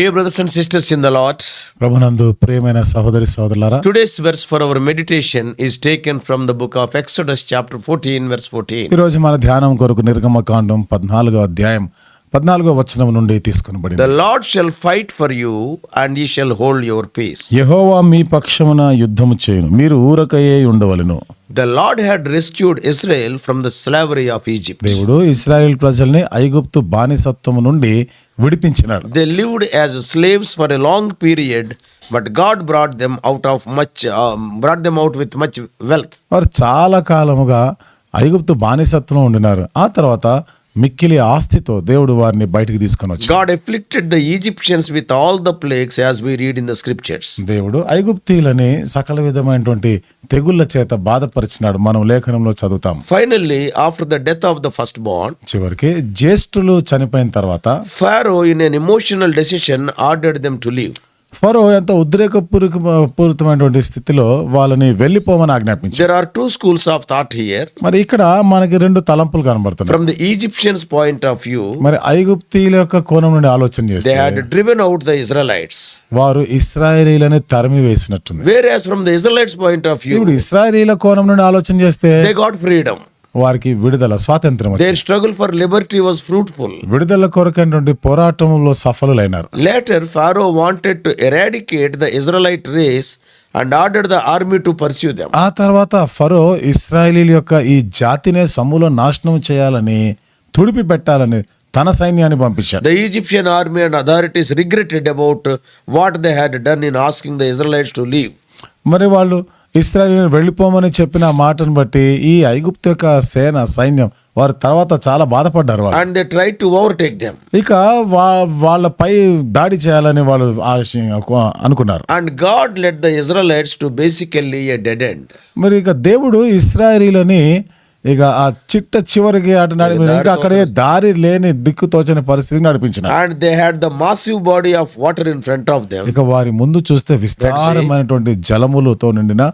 Dear brothers and sisters in the Lord, ప్రభునందు ప్రియమైన సహోదరి సహోదరులారా, today's verse for our meditation is taken from the book of Exodus chapter 14 verse 14. ఈరోజు మన ధ్యానం కొరకు నిర్గమకాండం 14వ అధ్యాయం 14వ వచనం నుండి తీసుకొనబడింది. The Lord shall fight for you and ye shall hold your peace. యెహోవా మీ పక్షమున యుద్ధము చేయును, మీరు ఊరకయే ఉండవలెను. The Lord had rescued Israel from the slavery of Egypt. దేవుడు ఇశ్రాయేలు ప్రజల్ని ఐగుప్తు బానిసత్వము నుండి విడిపించినాడు. They lived as slaves for a long period, but God brought them out with much wealth. వారు చాలా కాలముగా ఐగుప్తు బానిసత్వంలో ఉండినారు. ఆ తర్వాత మిక్కిలి ఆస్తితో దేవుడు వారిని బయటికి తీసుకొని వచ్చాడు. God afflicted the Egyptians with all the plagues as we read in the scriptures. దేవుడు ఐగుప్తీయులని సకల విధమైనటువంటి తెగుళ్ళ చేత బాధపరిచినాడు, మనం లేఖనంలో చదువుతాం. Finally, after the death of the firstborn, చివరికి జ్యేష్ఠులు చనిపోయిన తర్వాత Pharaoh in an emotional decision ordered them to leave. ఫరో ఎంతో ఉద్రేకపూరితమైనటువంటి స్థితిలో వాళ్ళని వెళ్ళిపోమని ఆజ్ఞాపించారు. There are two schools of thought here. మరి ఇక్కడ మనకి రెండు తలంపులు కనబడుతున్నాయి. From the Egyptians' point of view, మరి ఐగుప్తీయుల యొక్క కోణం నుండి ఆలోచన they చేస్తే had driven out the Israelites. వారు ఇశ్రాయేలీలని తరిమి వేసినట్టుంది. Whereas from the Israelites' point of ఇప్పుడు view, ఇశ్రాయేలీల కోణం నుండి ఆలోచన చేస్తే they got freedom. వారికి విడుదల, స్వాతంత్రం Their వచ్చింది. struggle for liberty was fruitful. విడుదల కొరకైనటువంటి పోరాటంలో సఫలులైనారు. Later, Pharaoh wanted to eradicate the Israelite race and ordered the army to pursue them. ఆ తర్వాత ఫరో ఇశ్రాయేలీల యొక్క ఈ జాతినే సమూల నాశనం చేయాలని, తుడిపి పెట్టాలని తన సైన్యాన్ని పంపించాడు. The Egyptian army and authorities regretted about what they had done in asking the Israelites to leave. మరి వాళ్ళు ఇశ్రాయేలును వెళ్ళిపోమని చెప్పిన మాటను బట్టి ఈ ఐగుప్తు యొక్క సైన్యం వారు తర్వాత చాలా బాధపడ్డారు. వాళ్ళు And they tried to overtake them. ఇక వాళ్ళపై దాడి చేయాలని వాళ్ళు అనుకున్నారు. And God led the Israelites to basically a dead end. మరి ఇక దేవుడు ఇశ్రాయేలీలని ఇక ఆ చివరికి అటు ఇంకా అక్కడే దారి లేని దిక్కు తోచని పరిస్థితి నడిపించిన. And they had the massive body of water in front of them. ఇక వారి ముందు చూస్తే విస్తారమైనటువంటి జలములతో నిండిన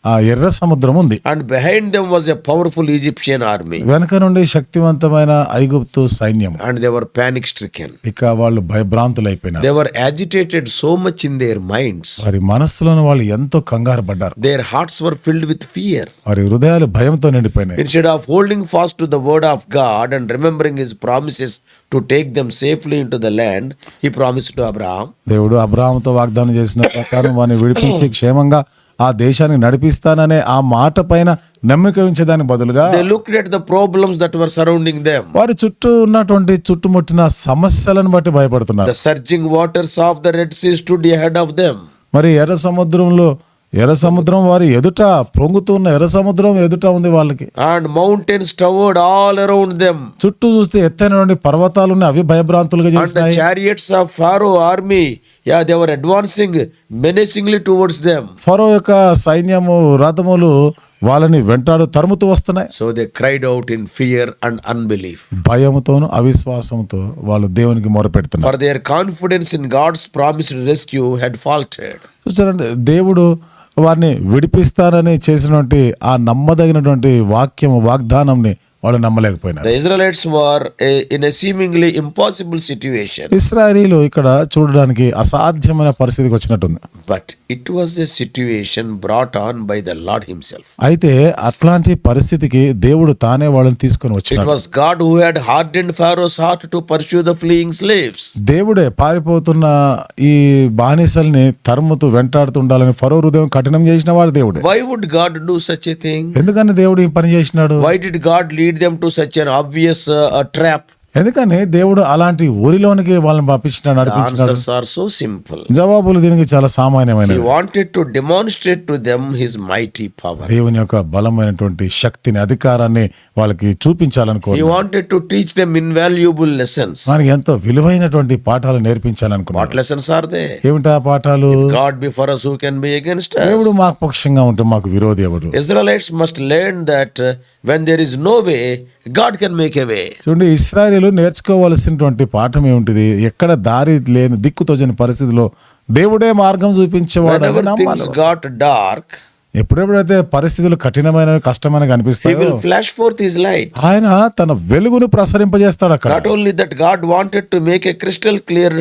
ఆ ఎర్ర సముద్రం ఉంది. And behind them was a powerful Egyptian army. వెనక నుండి శక్తివంతమైన ఐగుప్తు సైన్యం. And they were panic stricken. ఇక వాళ్ళు భయభ్రాంతులైపోయినారు. They were agitated so much in their minds. వారి మనస్సులోని వాళ్ళు ఎంతో కంగారు పడ్డారు. Their hearts were filled with fear. వారి హృదయాలు భయంతో నిండిపోయినాయి. Instead of holding fast to the word of God and remembering his promises to take them safely into the land, he promised to Abraham. దేవుడు అబ్రాహాముతో వాగ్దానం చేసిన ప్రకారం వారిని విడిపించి క్షేమంగా ఆ దేశాన్ని నడిపిస్తాననే ఆ మాట పైన నమ్మిక ఉంచేదానికి బదులుగా They looked at the problems that were surrounding them. వారి చుట్టూ ఉన్నటువంటి చుట్టుముట్టిన సమస్యలను బట్టి భయపడుతున్నారు. The surging waters of the Red Sea stood ahead of them. మరి ఎర్ర సముద్రం వారి ఎదుట, పొంగుతున్న ఎర్ర సముద్రం ఎదుట ఉంది వాళ్ళకి. And mountains towered all around them. చుట్టూ చూస్తే ఎత్తైనటువంటి పర్వతాలు ఉన్నాయి, అవి భయభ్రాంతులుగా And the చేస్తాయి. chariots of Pharaoh army, they were advancing menacingly towards them. ఫరో యొక్క సైన్యము, రథములు వాళ్ళని తరుముతూ వస్తున్నాయి. So they cried out in fear and unbelief. భయముతోను అవిశ్వాసంతో వాళ్ళు దేవునికి మొరపెడుతున్నారు. For their confidence in God's promised rescue had faltered. చూడండి, దేవుడు వారిని విడిపిస్తానని చేసినటువంటి ఆ నమ్మదగినటువంటి వాగ్దానంని వాళ్ళు నమ్మలేకపోయినారు. The Israelites were in a seemingly impossible situation. ఇశ్రాయేలీలు ఇక్కడ చూడడానికి అసాధ్యమైన పరిస్థితికి వచ్చినట్టుంది. But it was a situation brought on by the Lord himself. అయితే అట్లాంటి పరిస్థితికి దేవుడు తానే వాళ్ళని తీసుకొని It వచ్చినాడు. was God who had hardened Pharaoh's heart to pursue the fleeing slaves. దేవుడే పారిపోతున్న ఈ బానిసల్ని తరుముతూ వెంటాడుతుండాలని ఫరో హృదయం కఠినం చేసిన వాడు దేవుడే. Why would God do such a thing? ఎందుకని దేవుడు ఈ పని చేసినాడు? Why did God lead them to such an obvious trap? ఎందుకని దేవుడు అలాంటి ఊరిలోనికి వాళ్ళని పంపించినాడు, The నడిపించినాడు? answers are so simple. జవాబులు దీనికి చాలా He సామాన్యమైనవి. wanted to demonstrate to them his mighty power. దేవుని యొక్క బలమైనటువంటి శక్తిని, అధికారాన్ని వాళ్ళకి He చూపించాలనుకోవాలి. wanted to teach them invaluable lessons. మనకి ఎంతో విలువైనటువంటి పాఠాలు నేర్పించాలనుకున్నాడు. What lessons are they? ఏమిటా పాఠాలు? God be for us, who can be against us? దేవుడు మాకు పక్షంగా ఉంటే మాకు విరోధి ఎవరు? Israelites must learn that when there is no way, God can make a way. చూడండి, ఇశ్రాయేలీయులు నేర్చుకోవాల్సినటువంటి పాఠం ఏమిటిది? ఎక్కడ దారి లేని దిక్కుతోచని పరిస్థితిలో దేవుడే మార్గం చూపించేవాడు. Whenever things got dark, ఎప్పుడెప్పుడైతే పరిస్థితులు కఠినమైనవి కష్టమైనవి He కనిపిస్తాయో will flash forth his light. ఆయన తన వెలుగును ప్రసరింపజేస్తాడు అక్కడ. Not only that, God wanted to make a crystal clear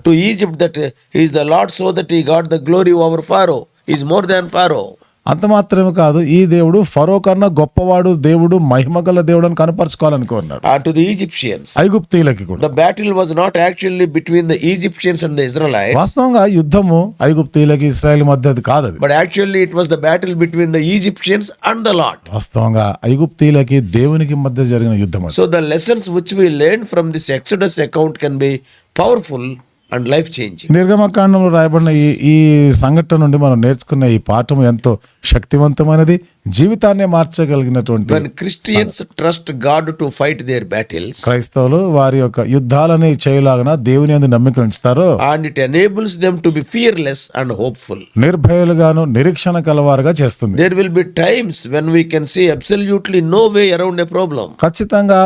to Egypt that he is the Lord, so that he got the glory over Pharaoh. He is more than Pharaoh. అంత మాత్రమే కాదు, ఈ దేవుడు ఫరో కన్నా గొప్పవాడు, దేవుడు మహిమగల దేవుడు అని కనపరచుకోవాలనుకున్నాడు And to the Egyptians, ఐగుప్తీయులకి కూడా. the battle was not actually between the Egyptians and the Israelites, వాస్తవంగా యుద్ధము ఐగుప్తీయులకి ఇశ్రాయేల్ మధ్య అది కాదు, అది but actually it was the battle between the Egyptians and the Lord. వాస్తవంగా ఐగుప్తీయులకి దేవునికి మధ్య జరిగిన యుద్ధం అది. So the lessons which we learn from this Exodus account can be powerful and life changing. నిర్గమకాండంలో రాయబడిన ఈ సంఘటన నుండి మనం నేర్చుకున్న ఈ పాఠం ఎంతో శక్తివంతమైనది, జీవితాన్ని మార్చగలిగినటువంటి. When Christians trust God to fight their battles, క్రైస్తవులు వారి యొక్క యుద్ధాలని చేయలాగిన దేవుని యందు నమ్మిక ఉంచుతారో, and it enables them to be fearless and hopeful. నిర్భయులుగాను నిరీక్షణ కలవారుగా చేస్తుంది. There will be times when we can see absolutely no way around a problem. ఖచ్చితంగా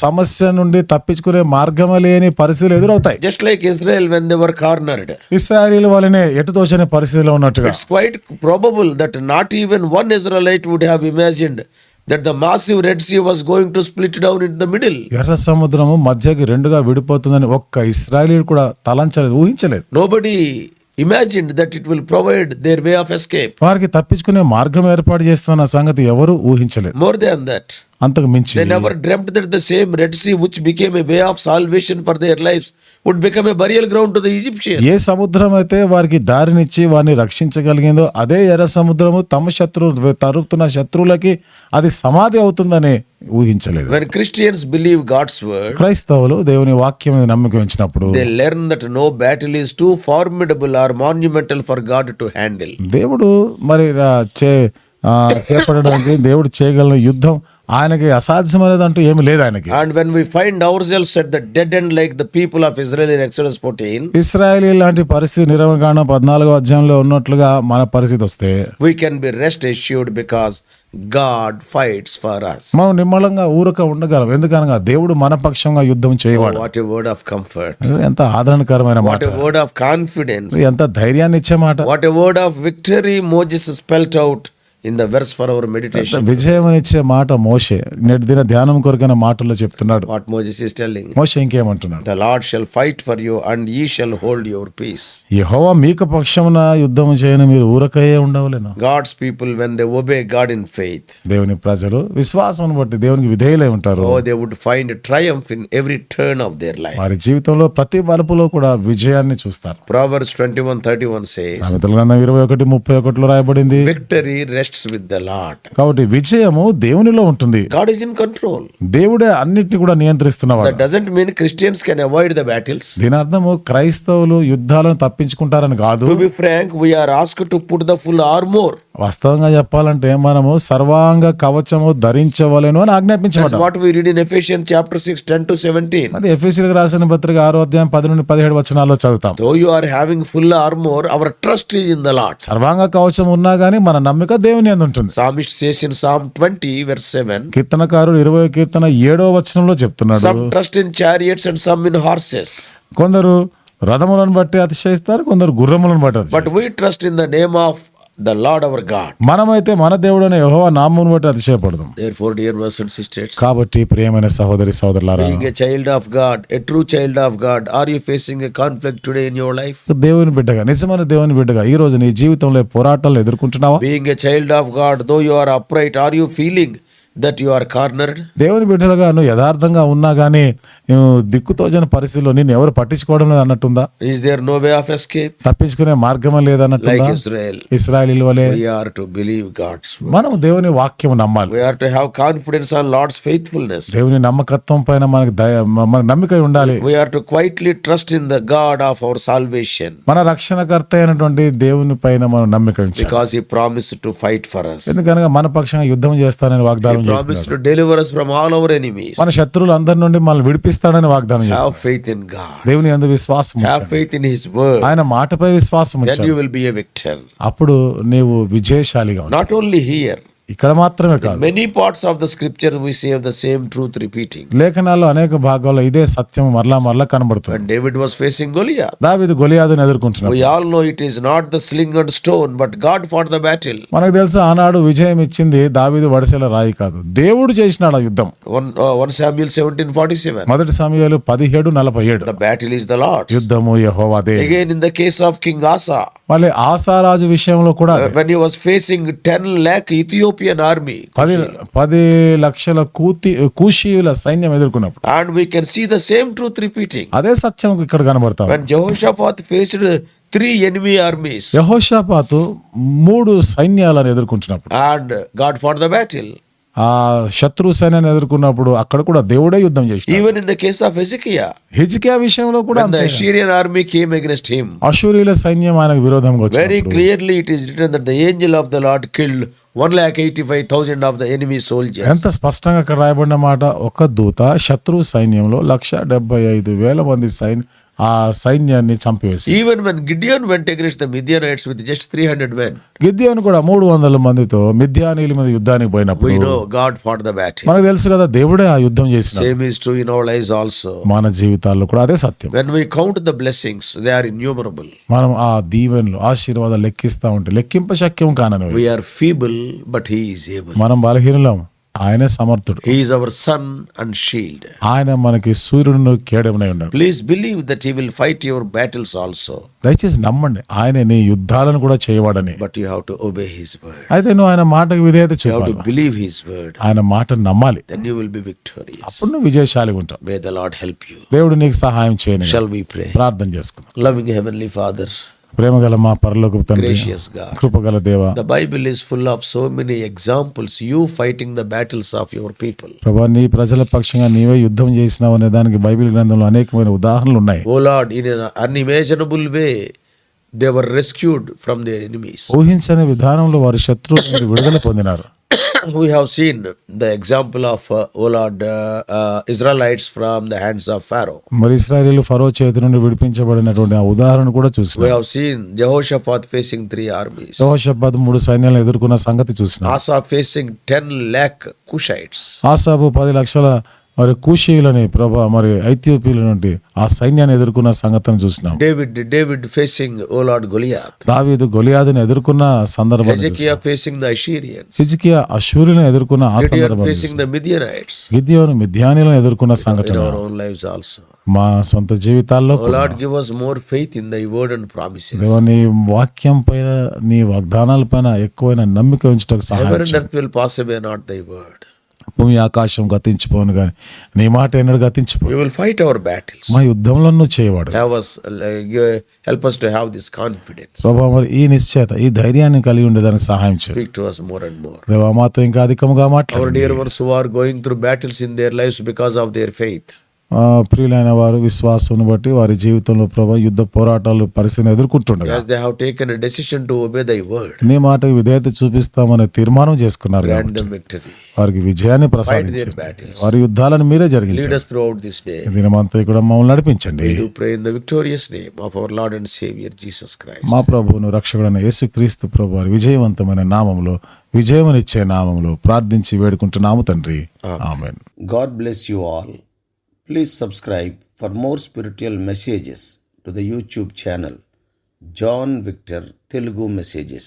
సమస్య నుండి తప్పించుకునే మార్గమే లేని పరిస్థితులు ఎదురవుతాయి. Just like Israel when they were cornered. ఇశ్రాయేలు వాళ్ళనే ఎటుతోచని పరిస్థితిలో ఉన్నట్టుగా. It's quite probable that not even one Israelite would have imagined that the massive Red Sea was going to split down in the middle. ఎర్ర సముద్రము మధ్యకి రెండుగా విడిపోతుందని ఒక్క ఇశ్రాయేలీయుడు కూడా తలంచలేదు, ఊహించలేదు. Nobody imagined that it will provide their way of escape. వారికి తప్పించుకునే మార్గం ఏర్పాటు చేస్తున్న సంగతి ఎవరు ఊహించలేదు. More than that, అంతకు మించి they never dreamt that the same Red Sea which became a way of salvation for their lives would become a burial ground to the Egyptians. ఏ సముద్రం అయితే వారికి దారినిచ్చి వారిని రక్షించగలిగిందో అదే ఎర్ర సముద్రము తరుపుతున్న శత్రువులకి అది సమాధి అవుతుందని ఊహించలేదు. When Christians believe God's word, క్రైస్తవులు దేవుని వాక్యం మీద నమ్మకం ఉంచినప్పుడు they learn that no battle is too formidable or monumental for God to handle. దేవుడు మరి చేపట్టడానికి దేవుడు చేయగలిగిన యుద్ధం ఆయనకి అసాధ్యమైనది అంటూ ఏమి లేదు ఆయనకి. And when we find ourselves at the dead end like the people of Israel in Exodus 14, ఇశ్రాయేలీ లాంటి పరిస్థితి నిర్గమకాండం 14వ అధ్యాయంలో ఉన్నట్లుగా మన పరిస్థితి వస్తే we can be rest assured because God fights for us. మనం నిమ్మలంగా ఊరక ఉండగలం, ఎందుకనగా దేవుడు మన పక్షంగా యుద్ధం చేయవాడు. What a word of comfort. ఎంత ఆదరణకరమైన మాట, What a word of confidence. ఎంత ధైర్యాన్ని ఇచ్చే మాట, What a word of victory Moses spelled out in the verse for our meditation. విజయం ఇచ్చే మాట మోషే నేటి దిన ధ్యానం కొరకైన మాటల్లో చెప్తున్నాడు. What Moses is telling. Moshe ఇంకేమంటున్నాడు? The Lord shall fight for you and ye shall hold your peace. యెహోవా మీకు పక్షమున యుద్ధం చేయని మీరు ఊరకయే ఉండవలెను. God's people when they obey God in faith, దేవుని ప్రజలు విశ్వాసం బట్టి దేవునికి విధేయులై ఉంటారు. oh, they would find triumph in every turn of their life. వారి జీవితంలో ప్రతి మలుపులో కూడా విజయాన్ని చూస్తారు. Proverbs 21:31 says, సామెతల గ్రంథం 21:31 రాయబడింది, victory rests with the Lord. కాబట్టి విజయము దేవునిలో ఉంటుంది. God is in control. దేవుడే అన్నిటిని కూడా నియంత్రిస్తున్నవాడు. That doesn't mean Christians can avoid the battles. దీని అర్థము క్రైస్తవులు యుద్ధాలను తప్పించుకుంటారని కాదు. To be frank, we are asked to put the full armor. వాస్తవంగా చెప్పాలంటే మనము సర్వాంగ కవచము ధరించవలెను అని That's ఆజ్ఞాపించబడ్డాం. what we read in Ephesians chapter 6, 10-17. అది ఎఫెసీయులకు రాసిన పత్రిక 6వ అధ్యాయం 10-17 వచనాల్లో చదువుతాం. Though you are having full armor, our trust is in the Lord. సర్వాంగ కవచం ఉన్నా గానీ మన నమ్మిక దేవుని యందు ఉంటుంది. Psalmist says in Psalm 20 verse 7, కీర్తనకారుడు 20వ కీర్తన 7వ వచనంలో చెప్తున్నాడు, some trust in chariots and some in horses, కొందరు రథములను బట్టి అతిశయిస్తారు, కొందరు గుర్రములను బట్టి but అతిశయిస్తారు. we trust in the name of the Lord our God. మనమైతే మన దేవుడైన యెహోవా నామమును బట్టి అతిశయపడదాం. Therefore, dear brothers and sisters, కాబట్టి ప్రియమైన సహోదరి సహోదరులారా, being a child of God, a true child of God, are you facing a conflict today in your life? దేవుని బిడ్డగా, నిజమైన దేవుని బిడ్డగా ఈ రోజు నీ జీవితంలో పోరాటాలు ఎదుర్కొంటున్నావా? Being a child of God, though you are upright, are you feeling that you are cornered? దేవుని బిడ్డలుగా నువ్వు యథార్థంగా ఉన్నా గానీ దిక్కుతోచని పరిస్థితిలో నిన్ను ఎవరు పట్టించుకోవడం లేదు అన్నట్టుందా? Is there no way of escape? తప్పించుకునే మార్గమే లేదన్నట్టుందా? Like Israel, ఇశ్రాయేలీయుల వలె we are to believe God's word. మనం దేవుని వాక్యం నమ్మాలి. We are to have confidence on Lord's faithfulness. దేవుని నమ్మకత్వం పైన మనకు నమ్మిక ఉండాలి. We are to quietly trust in the God of our salvation, మన రక్షణకర్త అయినటువంటి దేవుని పైన మనం నమ్మిక ఉంచాలి. because He promised to fight for us. ఎందుకనగా మన పక్షంగా యుద్ధం చేస్తానని వాగ్దానం He promised చేస్తున్నాడు. to deliver us from all our enemies. మన శత్రువులు అందరి నుండి మనల్ని విడిపిస్తాడని వాగ్దానం చేస్తున్నాడు. Have faith in God. దేవుని యందు విశ్వాసం Have ఉంచాలి. faith in His word. ఆయన మాటపై విశ్వాసం Then ఉంచాలి. you will be a victor. అప్పుడు నీవు విజయశాలిగా ఉంటావు. Not only here, ఇక్కడ మాత్రమే కాదు, Many parts of the scripture we see of the same truth repeating. లేఖనాల్లో అనేక భాగాల్లో ఇదే సత్యం మరలా కనబడుతుంది. When David was facing Goliath, దావీదు గొలియాదును ఎదుర్కొంటున్నాడు. we all know it is not the sling and stone, but God fought the battle. మనకు తెలుసు ఆనాడు విజయం ఇచ్చింది దావీదు వడిసెల రాయి కాదు, దేవుడు చేసినాడు ఆ యుద్ధం. 1 Samuel 17:47. మొదటి సమయాలు 17:47. The battle is the Lord's. యుద్ధము యెహోవాదే. Again in the case of King Asa, మళ్ళీ ఆసారాజు విషయంలో కూడా when he was facing 10 lakh Ethiopian army, 10 లక్షల కూషీయుల సైన్యం ఎదుర్కొన్నప్పుడు, and we can see the same truth repeating. అదే సత్యం ఇక్కడ కనబడతాం. When Jehoshaphat faced 3 enemy armies, యెహోషాపాతు 3 సైన్యాలను ఎదుర్కొంటున్నప్పుడు, and God fought the battle. ఆ శత్రు సైన్యాన్ని ఎదుర్కొన్నప్పుడు అక్కడ కూడా దేవుడే యుద్ధం చేశాడు. Even in the case of Hezekiah, హిజ్కియా విషయంలో కూడా when the Assyrian army came against him, అష్షూరీయుల సైన్యం ఆయనకు విరోధంగా very వచ్చింది. clearly it is written that the angel of the Lord killed 1,85,000 of the enemy soldiers. ఎంత స్పష్టంగా అక్కడ రాయబడిన మాట, ఒక దూత శత్రు సైన్యంలో 1,75,000 మంది ఆ సైన్యాన్ని చంపివేసి. Even when Gideon went against the Midianites with just 300 men, గిద్యోను కూడా 300 మందితో మిద్యానీయుల మీద యుద్ధానికి we పోయినప్పుడు know God fought the battle. మనకు తెలుసు కదా దేవుడే ఆ యుద్ధం చేసినాడు. Same is true in our lives also. మన జీవితాల్లో కూడా అదే సత్యం. When we count the blessings, they are innumerable. మనం ఆ దీవెనలు ఆశీర్వాదాలు లెక్కిస్తా ఉంటే లెక్కింప శక్యం కానవి. We are feeble, but He is able. మనం బలహీనులం, ఆయనే సమర్థుడు. He is our sun and shield. ఆయన మనకి సూర్యుడును కేడమునై ఉన్నాడు. Please believe that He will fight your battles also. దయచేసి నమ్మండి, ఆయన నీ యుద్ధాలను కూడా చేయవాడని. But you have to obey His word. అయితే నువ్వు ఆయన మాటకు విధేయత You have చూపాలి, to believe His word. ఆయన మాటను నమ్మాలి. Then you will be victorious. అప్పుడు నువ్వు విజయశాలిగా ఉంటావు. May the Lord help you. దేవుడు నీకు సహాయం చేయని. Shall we pray? ప్రార్థన చేసుకుందాం. Loving Heavenly Father, ప్రేమగల మా పరలోకపు తండ్రి, gracious God, కృపగల దేవా, the Bible is full of so many examples, you fighting the battles of your people. ప్రభా నీ ప్రజల పక్షంగా నీవే యుద్ధం చేసినావు అనే దానికి బైబిల్ గ్రంథంలో అనేకమైన ఉదాహరణలు ఉన్నాయి. Oh Lord, in an unimaginable way, they were rescued from their enemies. ఊహించని విధానంలో వారి శత్రువుల నుండి విడుదల పొందినారు. We have seen the example of, oh Lord, Israelites from the hands of Pharaoh. మరి ఇశ్రాయేలీయులు ఫరో చేతి నుండి విడిపించబడినటువంటి ఆ ఉదాహరణ కూడా We చూసినాం. have seen Jehoshaphat facing 3 armies. యెహోషాపాతు 3 సైన్యాలను ఎదుర్కొన్న సంగతి చూసినాం. Asa facing 10 lakh Cushites. ఆసాబు 10 లక్షల మరి కూషీయులని ప్రభా మరి ఐథియోపియల నుండి ఆ సైన్యాన్ని ఎదుర్కొన్న సంగతిని చూసినాం. David facing, oh Lord, Goliath. దావీదు గొలియాదుని ఎదుర్కొన్న సందర్భాన్ని చూసినాం. Hezekiah facing the Assyrians. హిజ్కియా అష్షూరీయులను ఎదుర్కొన్న ఆ Gideon సందర్భాన్ని facing the Midianites. గిద్యోను మిద్యానీయులను ఎదుర్కొన్న In సంఘటన our own lives also. మా సొంత జీవితాల్లో Oh Lord, give us more faith in thy word and promises. దేవా నీ వాక్యం పైన నీ వాగ్దానాల పైన ఎక్కువైన నమ్మిక ఉంచటకు Heaven సహాయం and చేయి. earth will pass away, not thy word. భూమి ఆకాశం గతించిపోను కానీ నీ మాట ఎన్నడూ గతించిపో. We will fight our battles. మా యుద్ధంలో నువ్వు చేయవాడు. Help us to have this confidence. ప్రభా మరి ఈ నిశ్చయత ఈ ధైర్యాన్ని కలిగి ఉండేదానికి సహాయం చేయి. Speak to us more and more. దేవా మాతో ఇంకా అధికముగా Our మాట్లాడు. dear ones who are going through battles in their lives because of their faith, ప్రియులైన వారు విశ్వాసం బట్టి వారి జీవితంలో ప్రభా యుద్ధ పోరాటాలు పరిస్థితిని ఎదుర్కొంటుండగా as they have taken a decision to obey thy word, నీ మాటకు విధేయత చూపిస్తామనే తీర్మానం చేసుకున్నారు grant కాబట్టి them victory. వారికి విజయాన్ని Fight their ప్రసాదించండి. battles. వారి యుద్ధాలను మీరే Lead జరిగించండి. us throughout this day. దినమంతా ఇక్కడ మమ్మల్ని నడిపించండి. We do pray in the victorious name of our Lord and Savior Jesus Christ. మా ప్రభువును రక్షకుడైన యేసుక్రీస్తు ప్రభు వారి విజయవంతమైన నామములో విజయమునిచ్చే నామములో ప్రార్థించి వేడుకుంటున్నాము తండ్రి. ఆమేన్. God bless you all. Please subscribe for more spiritual messages to the YouTube channel John Victor Telugu Messages.